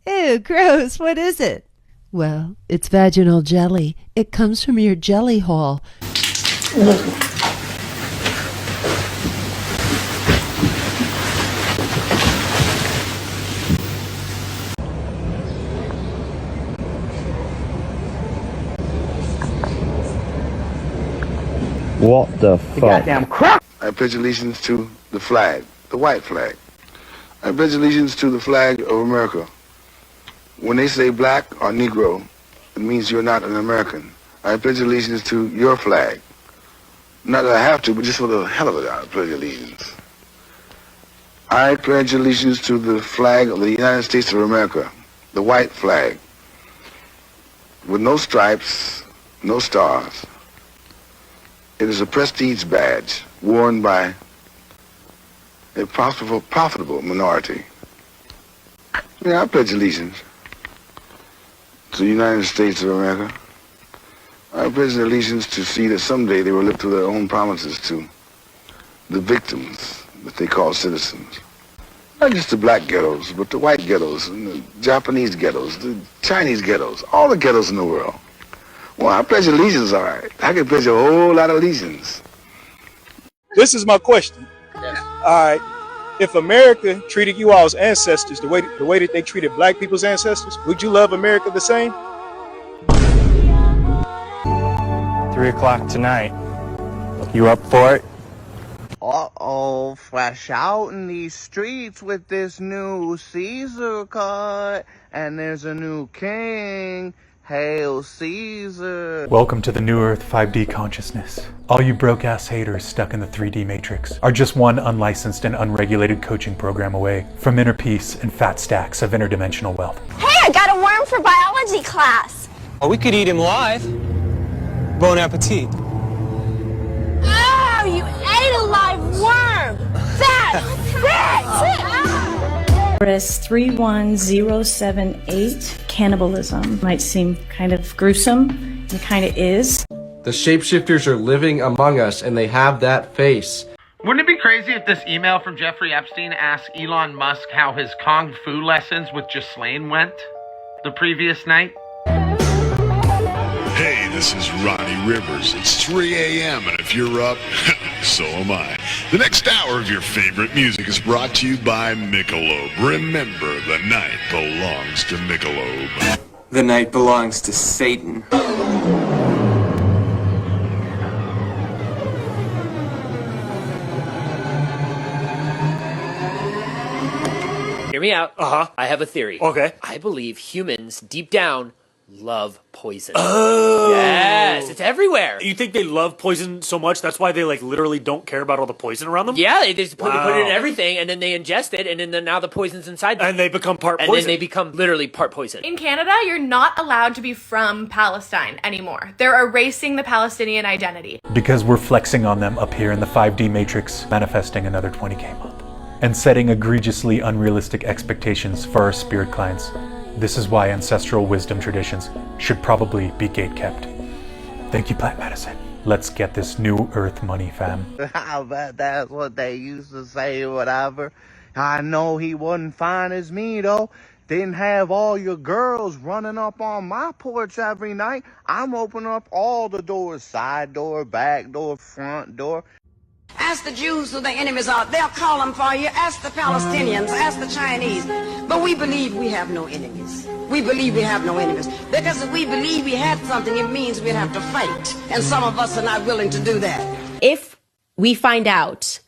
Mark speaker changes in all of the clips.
Speaker 1: Ew, gross. What is it? Well, it's vaginal jelly. It comes from your jelly hole.
Speaker 2: What the fuck?
Speaker 3: Goddamn crap!
Speaker 4: I pledge allegiance to the flag, the white flag. I pledge allegiance to the flag of America. When they say black or Negro, it means you're not an American. I pledge allegiance to your flag. Not that I have to, but just for the hell of it, I pledge allegiance. I pledge allegiance to the flag of the United States of America, the white flag, with no stripes, no stars. It is a prestige badge worn by a profitable minority. Yeah, I pledge allegiance to the United States of America. I pledge allegiance to see that someday they will live to their own promises to the victims that they call citizens. Not just the black ghettos, but the white ghettos, and the Japanese ghettos, the Chinese ghettos, all the ghettos in the world. Well, I pledge allegiance, all right. I can pledge a whole lot of allegiance.
Speaker 5: This is my question. Yes. All right. If America treated you all as ancestors the way that they treated black people's ancestors, would you love America the same?
Speaker 2: 3 o'clock tonight. You up for it?
Speaker 3: Uh-oh, fresh out in these streets with this new Caesar cut. And there's a new king. Hail Caesar.
Speaker 6: Welcome to the New Earth 5D consciousness. All you broke-ass haters stuck in the 3D matrix are just one unlicensed and unregulated coaching program away from inner peace and fat stacks of interdimensional wealth.
Speaker 7: Hey, I got a worm for biology class.
Speaker 8: Or we could eat him live. Bon appetit.
Speaker 7: Oh, you ate a live worm. That's sick.
Speaker 9: Whereas 31078, cannibalism, might seem kind of gruesome. It kind of is.
Speaker 10: The shapeshifters are living among us, and they have that face.
Speaker 11: Wouldn't it be crazy if this email from Jeffrey Epstein asked Elon Musk how his Kung Fu lessons with Ghislaine went the previous night?
Speaker 12: Hey, this is Ronnie Rivers. It's 3 a.m. and if you're up, so am I. The next hour of your favorite music is brought to you by Michelob. Remember, the night belongs to Michelob.
Speaker 8: The night belongs to Satan.
Speaker 13: Hear me out. I have a theory.
Speaker 14: Okay.
Speaker 13: I believe humans, deep down, love poison.
Speaker 14: Oh!
Speaker 13: Yes, it's everywhere.
Speaker 14: You think they love poison so much, that's why they, like, literally don't care about all the poison around them?
Speaker 13: Yeah, they just put it in everything, and then they ingest it, and then now the poison's inside them.
Speaker 14: And they become part poison.
Speaker 13: And then they become literally part poison.
Speaker 15: In Canada, you're not allowed to be from Palestine anymore. They're erasing the Palestinian identity.
Speaker 6: Because we're flexing on them up here in the 5D matrix, manifesting another 20K month. And setting egregiously unrealistic expectations for our spirit clients. This is why ancestral wisdom traditions should probably be gatekept. Thank you, plant medicine. Let's get this new earth money, fam.
Speaker 3: I bet that's what they used to say or whatever. I know he wasn't fine as me, though. Didn't have all your girls running up on my porch every night. I'm opening up all the doors, side door, back door, front door.
Speaker 16: Ask the Jews who their enemies are. They'll call them for you. Ask the Palestinians. Ask the Chinese. But we believe we have no enemies. We believe we have no enemies. Because if we believe we had something, it means we'd have to fight. And some of us are not willing to do that.
Speaker 17: If we find out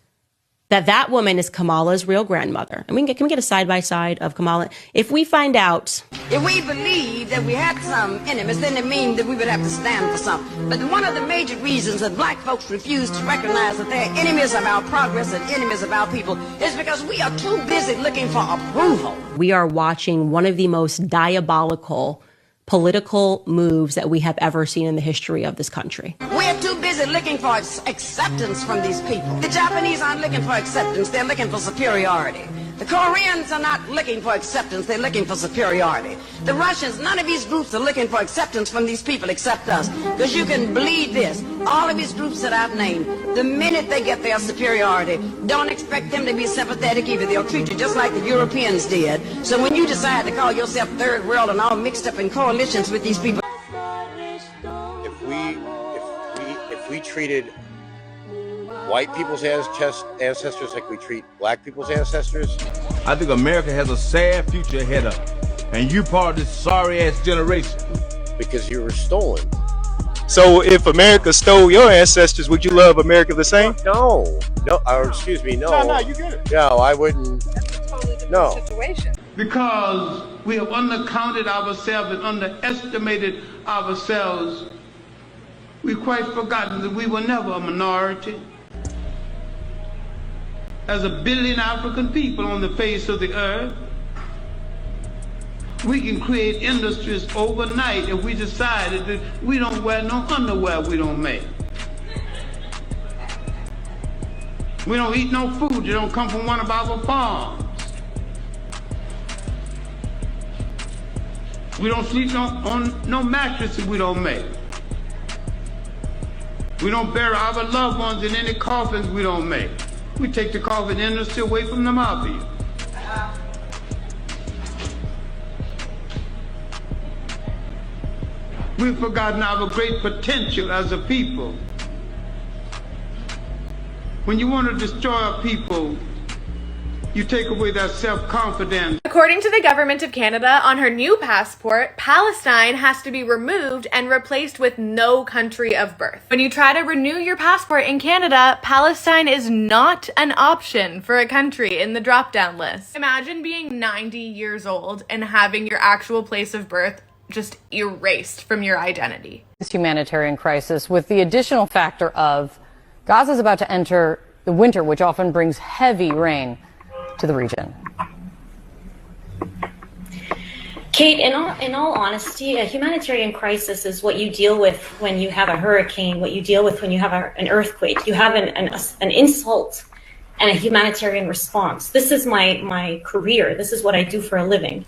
Speaker 17: that that woman is Kamala's real grandmother, and can we get a side-by-side of Kamala? If we find out...
Speaker 16: If we believe that we had some enemies, then it means that we would have to stand for something. But one of the major reasons that black folks refuse to recognize that they're enemies of our progress and enemies of our people is because we are too busy looking for approval.
Speaker 17: We are watching one of the most diabolical political moves that we have ever seen in the history of this country.
Speaker 16: We're too busy looking for acceptance from these people. The Japanese aren't looking for acceptance, they're looking for superiority. The Koreans are not looking for acceptance, they're looking for superiority. The Russians, none of these groups are looking for acceptance from these people except us. Because you can believe this, all of these groups that I've named, the minute they get their superiority, don't expect them to be sympathetic either. They'll treat you just like the Europeans did. So when you decide to call yourself third world and all mixed up in coalitions with these people.
Speaker 18: If we treated white people's ancestors like we treat black people's ancestors,
Speaker 19: I think America has a sad future ahead of it. And you part of this sorry-ass generation.
Speaker 18: Because you were stolen.
Speaker 5: So if America stole your ancestors, would you love America the same?
Speaker 18: No. Or excuse me, no.
Speaker 5: No, you get it.
Speaker 18: No, I wouldn't.
Speaker 20: That's a totally different
Speaker 18: No.
Speaker 20: situation.
Speaker 21: Because we have undercounted ourselves and underestimated ourselves, we've quite forgotten that we were never a minority. As 1 billion African people on the face of the earth, we can create industries overnight if we decided that we don't wear no underwear we don't make. We don't eat no food that don't come from one of our farms. We don't sleep on no mattresses we don't make. We don't bury our loved ones in any coffins we don't make. We take the coffin industry away from the mafia. We've forgotten our great potential as a people. When you want to destroy a people, you take away their self-confidence.
Speaker 15: According to the government of Canada, on her new passport, Palestine has to be removed and replaced with no country of birth. When you try to renew your passport in Canada, Palestine is not an option for a country in the drop-down list. Imagine being 90 years old and having your actual place of birth just erased from your identity.
Speaker 22: This humanitarian crisis with the additional factor of Gaza is about to enter the winter, which often brings heavy rain to the region.
Speaker 9: Kate, in all honesty, a humanitarian crisis is what you deal with when you have a hurricane, what you deal with when you have an earthquake. You have an insult and a humanitarian response. This is my career. This is what I do for a living.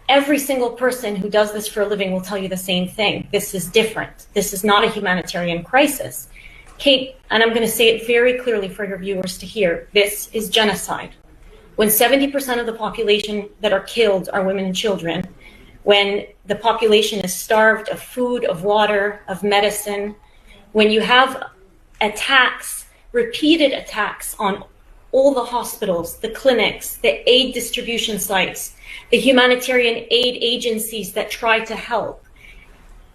Speaker 9: Every single person who does this for a living will tell you the same thing. This is different. This is not a humanitarian crisis. Kate, and I'm going to say it very clearly for your viewers to hear, this is genocide. When 70% of the population that are killed are women and children, when the population is starved of food, of water, of medicine, when you have attacks, repeated attacks on all the hospitals, the clinics, the aid distribution sites, the humanitarian aid agencies that try to help.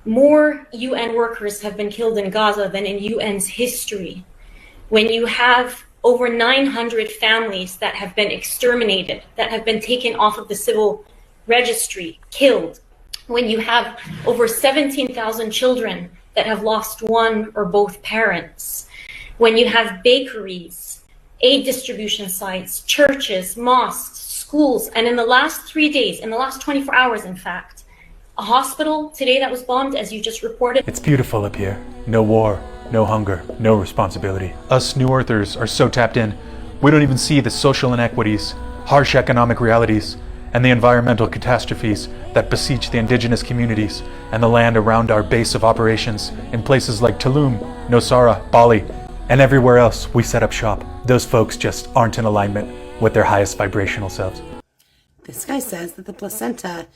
Speaker 9: More UN workers have been killed in Gaza than in UN's history. When you have over 900 families that have been exterminated, that have been taken off of the civil registry, killed. When you have over 17,000 children that have lost one or both parents. When you have bakeries, aid distribution sites, churches, mosques, schools, and in the last 3 days, in the last 24 hours, in fact, a hospital today that was bombed, as you just reported.
Speaker 6: It's beautiful up here. No war, no hunger, no responsibility. Us New Earthers are so tapped in, we don't even see the social inequities, harsh economic realities, and the environmental catastrophes that besiege the indigenous communities and the land around our base of operations in places like Tulum, Nosara, Bali, and everywhere else we set up shop. Those folks just aren't in alignment with their highest vibrational selves.
Speaker 23: This guy says that the placenta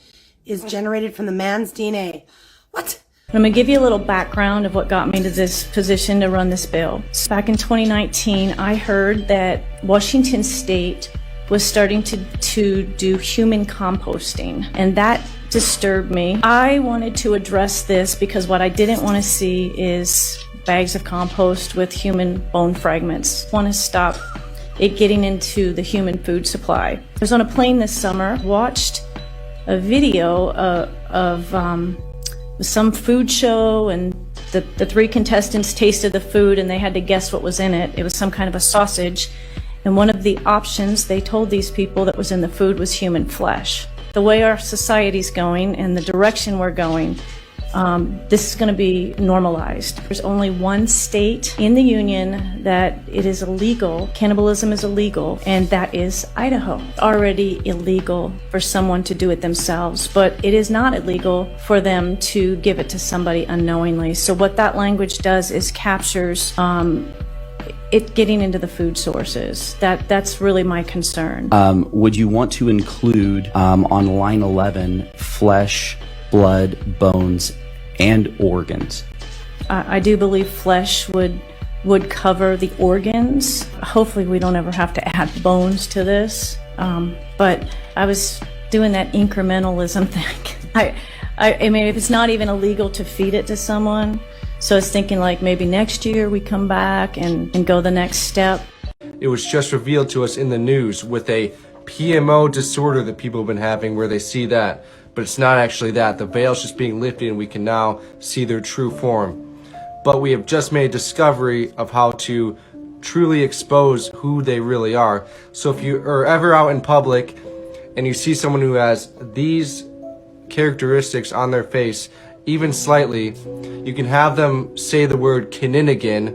Speaker 23: is generated from the man's DNA. What?
Speaker 9: I'm going to give you a little background of what got me to this position to run this bill. Back in 2019, I heard that Washington State was starting to do human composting, and that disturbed me. I wanted to address this because what I didn't want to see is bags of compost with human bone fragments. I want to stop it getting into the human food supply. I was on a plane this summer, watched a video of some food show, and the three contestants tasted the food and they had to guess what was in it. It was some kind of a sausage, and one of the options they told these people that was in the food was human flesh. The way our society's going and the direction we're going,
Speaker 1: this is going to be normalized. There's only one state in the union that it is illegal, cannibalism is illegal, and that is Idaho. It's already illegal for someone to do it themselves, but it is not illegal for them to give it to somebody unknowingly. So what that language does is captures it getting into the food sources. That's really my concern.
Speaker 4: Would you want to include on line 11 flesh, blood, bones, and organs?
Speaker 1: I do believe flesh would cover the organs. Hopefully we don't ever have to add bones to this. But I was doing that incrementalism thing. I mean, if it's not even illegal to feed it to someone, so I was thinking like maybe next year we come back and go the next step.
Speaker 10: It was just revealed to us in the news with a PMO disorder that people have been having where they see that, but it's not actually that. The veil's just being lifted and we can now see their true form. But we have just made a discovery of how to truly expose who they really are. So if you are ever out in public and you see someone who has these characteristics on their face, even slightly, you can have them say the word Kininigan,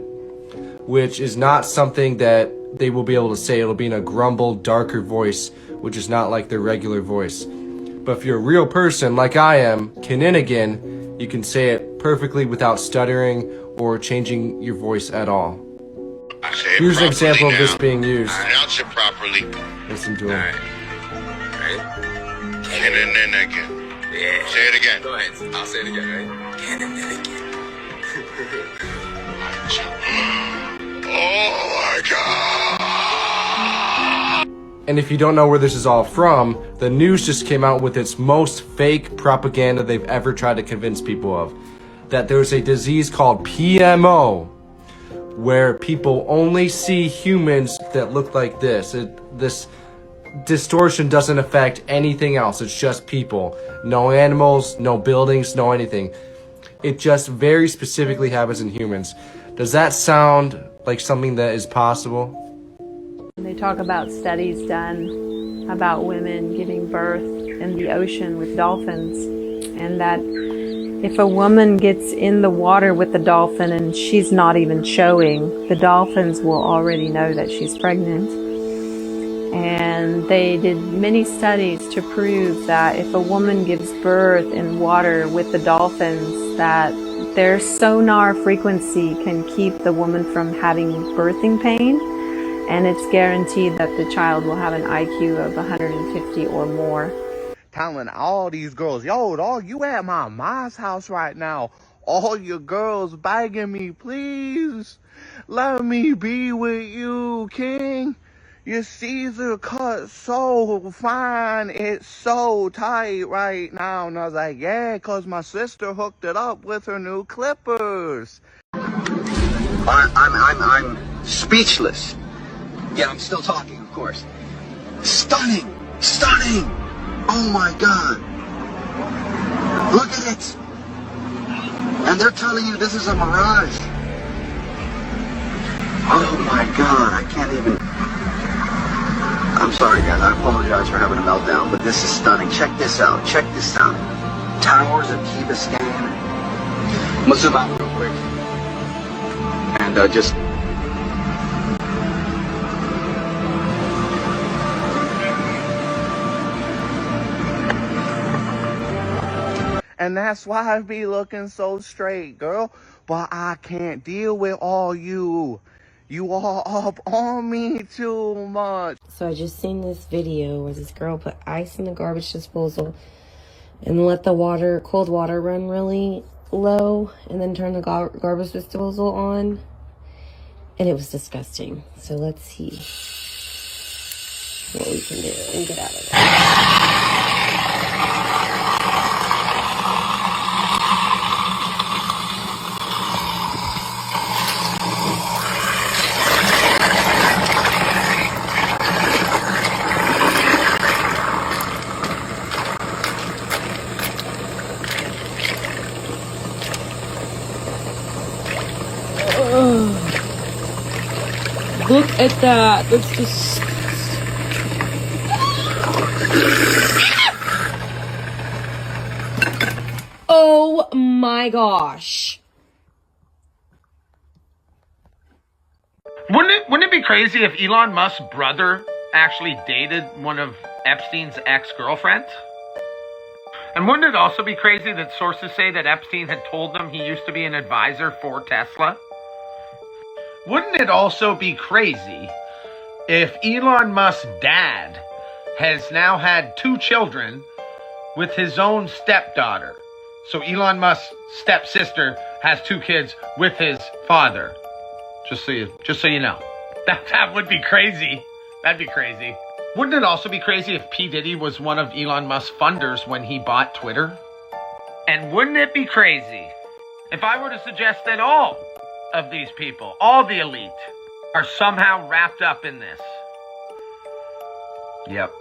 Speaker 10: which is not something that they will be able to say. It'll be in a grumbled, darker voice, which is not like their regular voice. But if you're a real person like I am, Kininigan, you can say it perfectly without stuttering or changing your voice at all. Here's an example of this being used.
Speaker 12: Pronounce it properly.
Speaker 10: Listen to him.
Speaker 12: Kininigan.
Speaker 20: Yeah.
Speaker 12: Say it again.
Speaker 20: Go ahead. I'll say it again, right? Kininigan.
Speaker 12: Oh my God!
Speaker 10: And if you don't know where this is all from, the news just came out with its most fake propaganda they've ever tried to convince people of. That there's a disease called PMO, where people only see humans that look like this. This distortion doesn't affect anything else. It's just people. No animals, no buildings, no anything. It just very specifically happens in humans. Does that sound like something that is possible?
Speaker 24: They talk about studies done about women giving birth in the ocean with dolphins, and that if a woman gets in the water with the dolphin and she's not even showing, the dolphins will already know that she's pregnant. And they did many studies to prove that if a woman gives birth in water with the dolphins, that their sonar frequency can keep the woman from having birthing pain, and it's guaranteed that the child will have an IQ of 150 or more.
Speaker 3: Telling all these girls, yo, dog, you at my mom's house right now. All your girls begging me, please, let me be with you, king. Your Caesar cut so fine, it's so tight right now. And I was like, yeah, cause my sister hooked it up with her new clippers.
Speaker 20: I'm speechless. Yeah, I'm still talking, of course. Stunning! Stunning! Oh my God! Look at it! And they're telling you this is a mirage. Oh my God, I can't even... I'm sorry guys, I apologize for having a meltdown, but this is stunning. Check this out, check this out. Towers of Key Biscayne. I'm gonna zoom out real quick. And just...
Speaker 3: And that's why I be looking so straight, girl. But I can't deal with all you. You all up on me too much.
Speaker 25: So I just seen this video where this girl put ice in the garbage disposal and let the water, cold water, run really low and then turn the garbage disposal on. And it was disgusting. So let's see what we can do and get out of there. Look at that. That's just... Oh! Oh my gosh.
Speaker 2: Wouldn't it be crazy if Elon Musk's brother actually dated one of Epstein's ex-girlfriends? And wouldn't it also be crazy that sources say that Epstein had told them he used to be an advisor for Tesla? Wouldn't it also be crazy if Elon Musk's dad has now had 2 children with his own stepdaughter? So Elon Musk's stepsister has 2 kids with his father. Just so you know. That would be crazy. That'd be crazy. Wouldn't it also be crazy if P. Diddy was one of Elon Musk's funders when he bought Twitter? And wouldn't it be crazy if I were to suggest that all of these people, all the elite, are somehow wrapped up in this? Yep.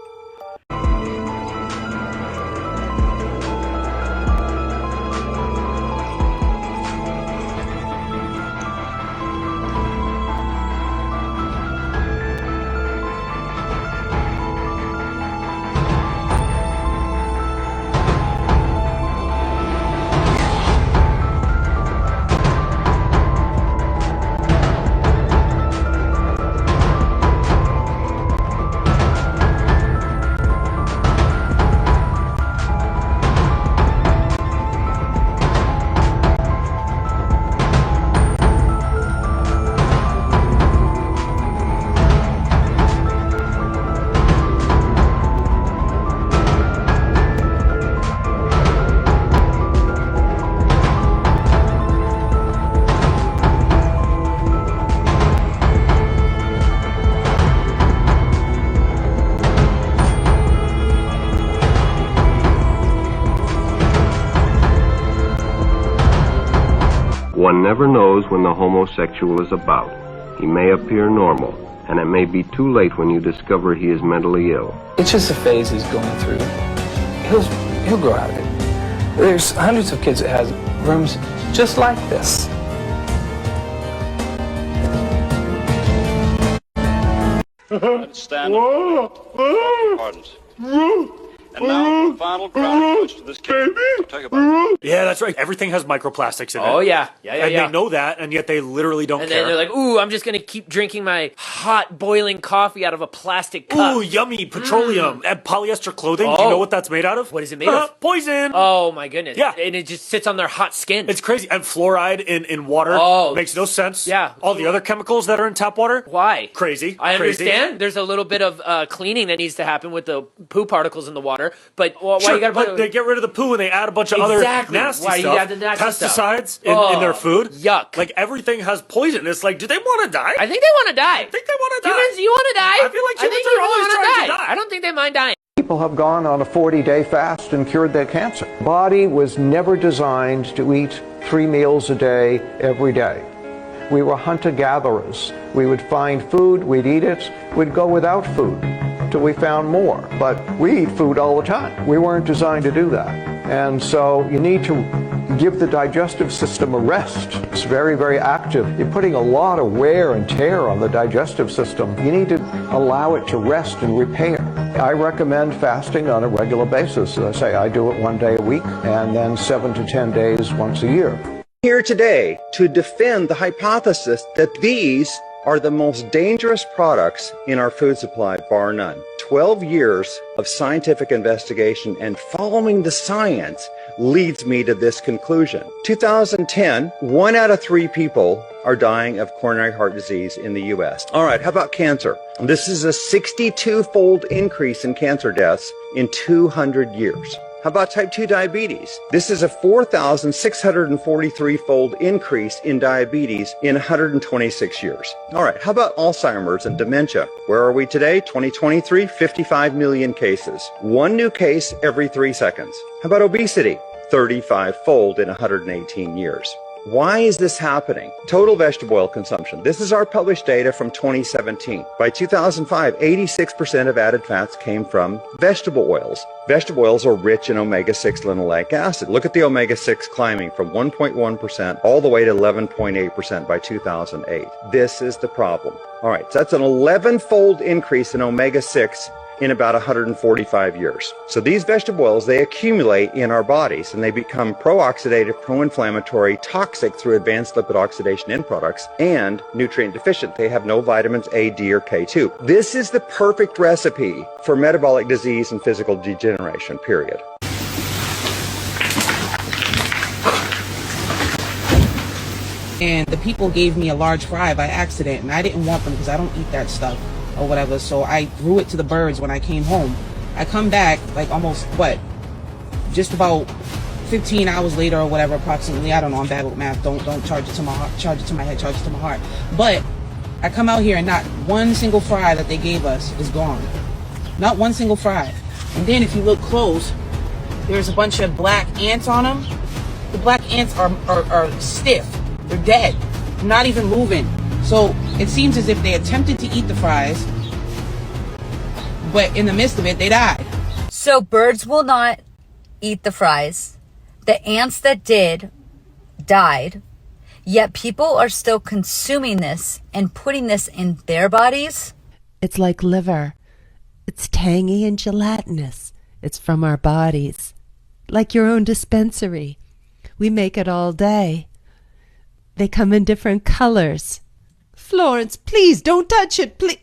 Speaker 7: One never knows when the homosexual is about. He may appear normal, and it may be too late when you discover he is mentally ill.
Speaker 8: It's just a phase he's going through. He'll grow out of it. There's hundreds of kids that have rooms just like this.
Speaker 11: Stand up. Pardons. And now, the final ground push to this case. Talk about it.
Speaker 14: Yeah, that's right. Everything has microplastics in it.
Speaker 13: Oh, yeah.
Speaker 14: And they know that, and yet they literally don't
Speaker 13: And
Speaker 14: care.
Speaker 13: then they're like, ooh, I'm just going to keep drinking my hot boiling coffee out of a plastic cup.
Speaker 14: Ooh, yummy, petroleum, and polyester clothing. Do you
Speaker 13: Oh.
Speaker 14: know what that's made out of?
Speaker 13: What is it made of?
Speaker 14: Poison!
Speaker 13: Oh, my goodness.
Speaker 14: Yeah.
Speaker 13: And it just sits on their hot skin.
Speaker 14: It's crazy. And fluoride in water makes no sense.
Speaker 13: Yeah.
Speaker 14: All the other chemicals that are in tap water.
Speaker 13: Why?
Speaker 14: Crazy.
Speaker 13: I
Speaker 14: Crazy.
Speaker 13: understand. There's a little bit of cleaning that needs to happen with the poo particles in the water, but why
Speaker 14: Sure,
Speaker 13: you gotta
Speaker 14: but
Speaker 13: put
Speaker 14: they get rid of the poo and they add a bunch of other
Speaker 13: Exactly.
Speaker 14: nasty
Speaker 13: Why you
Speaker 14: stuff.
Speaker 13: add the nasty stuff?
Speaker 14: Pesticides
Speaker 13: Oh,
Speaker 14: in their food.
Speaker 13: Yuck.
Speaker 14: Like everything has poison. It's like, do they want to die?
Speaker 13: I think they want to die.
Speaker 14: I think they want to die.
Speaker 13: Humans, you want to die?
Speaker 14: I feel like humans
Speaker 13: think
Speaker 14: are
Speaker 13: people
Speaker 14: always
Speaker 13: wanna
Speaker 14: trying to die.
Speaker 13: I don't think they mind dying.
Speaker 26: People have gone on a 40-day fast and cured their cancer. Body was never designed to eat 3 meals a day every day. We were hunter-gatherers. We would find food, we'd eat it, we'd go without food till we found more. But we eat food all the time. We weren't designed to do that. And so you need to give the digestive system a rest. It's very, very active. You're putting a lot of wear and tear on the digestive system. You need to allow it to rest and repair. I recommend fasting on a regular basis. As I say, I do it 1 day a week and then 7 to 10 days once a year.
Speaker 27: Here today to defend the hypothesis that these are the most dangerous products in our food supply, bar none. 12 years of scientific investigation and following the science leads me to this conclusion. 2010, 1 out of 3 people are dying of coronary heart disease in the U.S. All right, how about cancer? This is a 62-fold increase in cancer deaths in 200 years. How about type 2 diabetes? This is a 4,643-fold increase in diabetes in 126 years. All right, how about Alzheimer's and dementia? Where are we today? 2023, 55 million cases. 1 new case every 3 seconds. How about obesity? 35-fold in 118 years. Why is this happening? Total vegetable oil consumption. This is our published data from 2017. By 2005, 86% of added fats came from vegetable oils. Vegetable oils are rich in omega-6 linoleic acid. Look at the omega-6 climbing from 1.1% all the way to 11.8% by 2008. This is the problem. All right, so that's an 11-fold increase in omega-6 in about 145 years. So these vegetable oils, they accumulate in our bodies and they become pro-oxidative, pro-inflammatory, toxic through advanced lipid oxidation end products, and nutrient deficient. They have no vitamins A, D, or K2. This is the perfect recipe for metabolic disease and physical degeneration, period.
Speaker 5: And the people gave me a large fry by accident, and I didn't want them because I don't eat that stuff or whatever, so I threw it to the birds when I came home. I come back like almost, just about 15 hours later or whatever, approximately. I don't know, I'm bad with math. Don't charge it to my heart, charge it to my head, charge it to my heart. But I come out here and not one single fry that they gave us is gone. Not one single fry. And then if you look close, there's a bunch of black ants on them. The black ants are stiff. They're dead. They're not even moving. So it seems as if they attempted to eat the fries, but in the midst of it, they died.
Speaker 15: So birds will not eat the fries. The ants that did died. Yet people are still consuming this and putting this in their bodies.
Speaker 16: It's like liver. It's tangy and gelatinous. It's from our bodies. Like your own dispensary. We make it all day. They come in different colors. Florence, please don't touch it, please.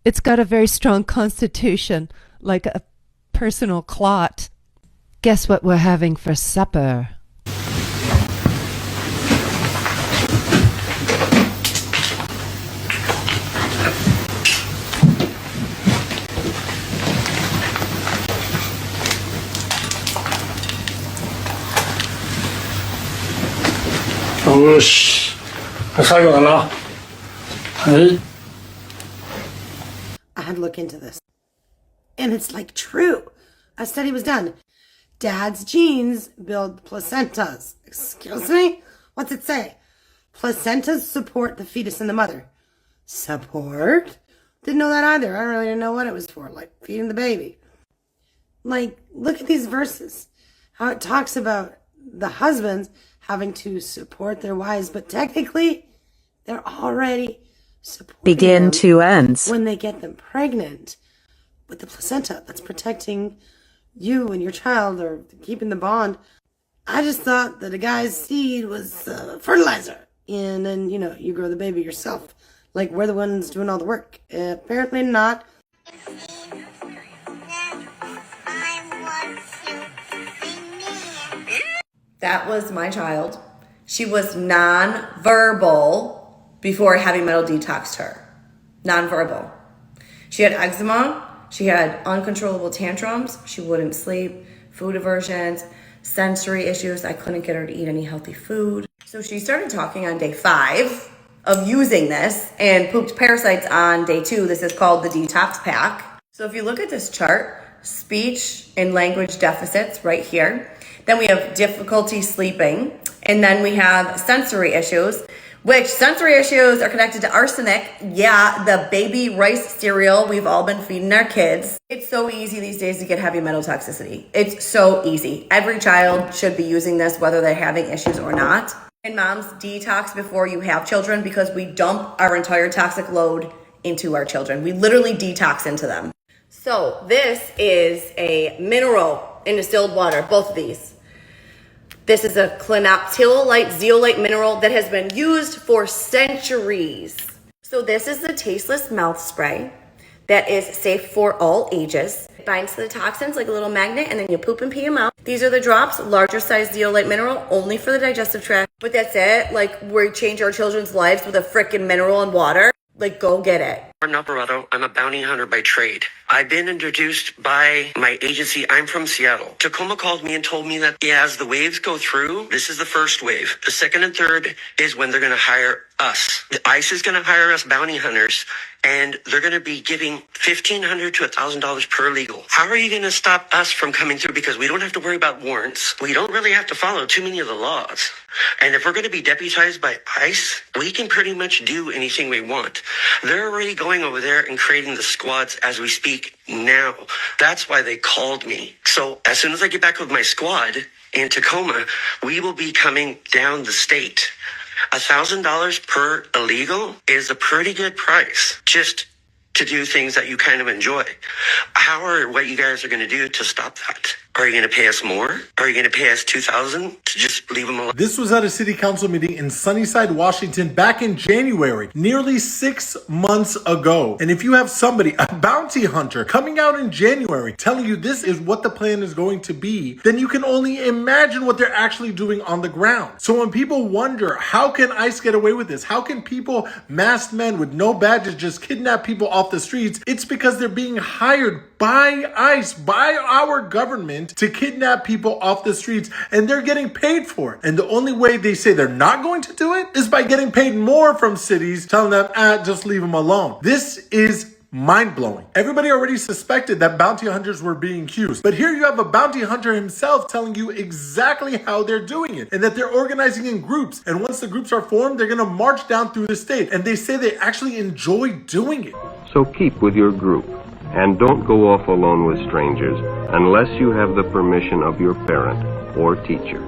Speaker 16: It's got a very strong constitution, like a personal clot. Guess what we're having for supper?
Speaker 23: I had to look into this. And it's like true. A study was done. Dad's genes build placentas. Excuse me? What's it say? Placentas support the fetus and the mother. Support? Didn't know that either. I really didn't know what it was for. Like feeding the baby. Like, look at these verses. How it talks about the husbands having to support their wives, but technically they're already supporting
Speaker 17: Begin
Speaker 23: them
Speaker 17: to ends.
Speaker 23: when they get them pregnant with the placenta that's protecting you and your child or keeping the bond. I just thought that a guy's seed was fertilizer, and then you grow the baby yourself, like we're the ones doing all the work. Apparently not.
Speaker 18: That was my child. She was non-verbal before heavy metal detoxed her. Non-verbal. She had eczema. She had uncontrollable tantrums. She wouldn't sleep. Food aversions. Sensory issues. I couldn't get her to eat any healthy food. So she started talking on day 5 of using this and pooped parasites on day 2. This is called the detox pack. So if you look at this chart, speech and language deficits right here. Then we have difficulty sleeping. And then we have sensory issues, which sensory issues are connected to arsenic. Yeah, the baby rice cereal we've all been feeding our kids. It's so easy these days to get heavy metal toxicity. It's so easy. Every child should be using this, whether they're having issues or not. And moms, detox before you have children, because we dump our entire toxic load into our children. We literally detox into them. So this is a mineral in distilled water, both of these. This is a clinoptilolite zeolite mineral that has been used for centuries. So this is the tasteless mouth spray that is safe for all ages. It binds to the toxins like a little magnet, and then you poop and pee them out. These are the drops, larger size zeolite mineral, only for the digestive tract. But that's it. Like, we change our children's lives with a frickin' mineral and water. Like, go get it.
Speaker 19: I'm Alvarado. I'm a bounty hunter by trade. I've been introduced by my agency. I'm from Seattle. Tacoma called me and told me that as the waves go through, this is the first wave. The second and third is when they're going to hire us. The ICE is going to hire us bounty hunters, and they're going to be giving $1,500 to $1,000 per legal. How are you going to stop us from coming through? Because we don't have to worry about warrants. We don't really have to follow too many of the laws. And if we're going to be deputized by ICE, we can pretty much do anything we want. They're already going over there and creating the squads as we speak now. That's why they called me. So as soon as I get back with my squad in Tacoma, we will be coming down the state. $1,000 per illegal is a pretty good price. Just to do things that you kind of enjoy. How or what you guys are going to do to stop that? Are you going to pay us more? Are you going to pay us $2,000 to just leave them alone?
Speaker 1: This was at a city council meeting in Sunnyside, Washington back in January, nearly 6 months ago. And if you have somebody, a bounty hunter, coming out in January telling you this is what the plan is going to be, then you can only imagine what they're actually doing on the ground. So when people wonder, how can ICE get away with this? How can people, masked men with no badges, just kidnap people off the streets? It's because they're being hired by ICE, by our government, to kidnap people off the streets, and they're getting paid for it. And the only way they say they're not going to do it is by getting paid more from cities, telling them, just leave them alone. This is mind-blowing. Everybody already suspected that bounty hunters were being accused, but here you have a bounty hunter himself telling you exactly how they're doing it, and that they're organizing in groups, and once the groups are formed, they're gonna march down through the state, and they say they actually enjoy doing it.
Speaker 7: So keep with your group, and don't go off alone with strangers unless you have the permission of your parent or teacher.